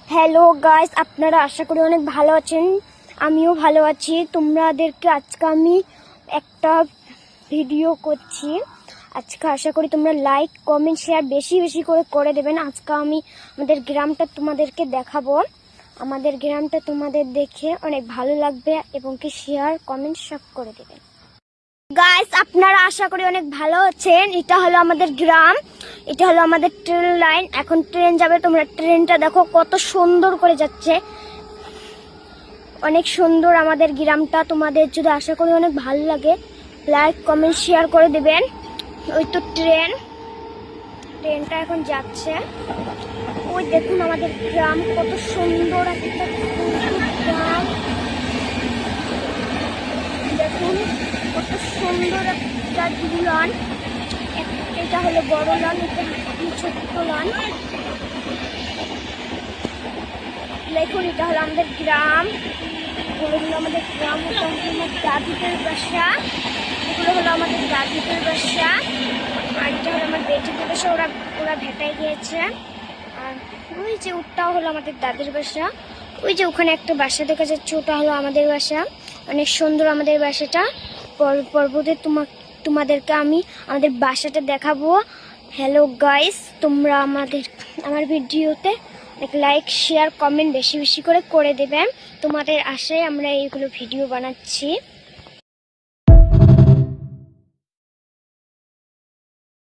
Hello guys, আপনারা আশা করি অনেক ভালো আছেন। আমিও ভালো আছি। তোমাদেরকে আজকে আমি একটা ভিডিও করছি। আজকে আশা করি তোমরা লাইক কমেন্ট শেয়ার বেশি বেশি করে দেবেন। আজকে আমি আমাদের গ্রামটা তোমাদেরকে দেখাবো। আমাদের গ্রামটা তোমাদের দেখে অনেক ভালো লাগবে এবং কি শেয়ার কমেন্ট সব করে দেবেন। গাইস, আপনারা আশা করি অনেক ভালো আছেন। এটা হলো আমাদের গ্রাম, এটা হলো আমাদের ট্রেন লাইন। এখন ট্রেন যাবে, তোমরা ট্রেনটা দেখো কত সুন্দর করে যাচ্ছে, অনেক সুন্দর আমাদের গ্রামটা। তোমাদের যদি আশা করি অনেক ভালো লাগে, লাইক কমেন্ট শেয়ার করে দেবেন। ওই তো ট্রেনটা এখন যাচ্ছে। ওই দেখুন আমাদের গ্রাম, কত সুন্দর একটা গ্রাম। দেখুন কত সুন্দর একটা লন। এটা হলো বড় লন, এটা ছোট্ট লন। দেখুন এটা হলো আমাদের গ্রাম, এগুলো হলো আমাদের গ্রাম। ওটা হলো আমার দাদুদের বাসা, এগুলো হলো আমাদের দাদুদের বাসা। আর এটা হলো আমার বেটিদের বাসা, ওরা ভেটায় গিয়েছে। আর ওই যে ওটাও হলো আমাদের দাদির বাসা। ওই যে ওখানে একটা বাসা দেখা যাচ্ছে, ওটা হলো আমাদের বাসা। অনেক সুন্দর আমাদের বাসাটা। পর্বতে তোমাদেরকে আমি আমাদের বাসাটা দেখাবো। হ্যালো গাইস, তোমরা আমার ভিডিওতে লাইক শেয়ার কমেন্ট বেশি বেশি করে দেবেন। তোমাদের আশায় আমরা এইগুলো ভিডিও বানাচ্ছি।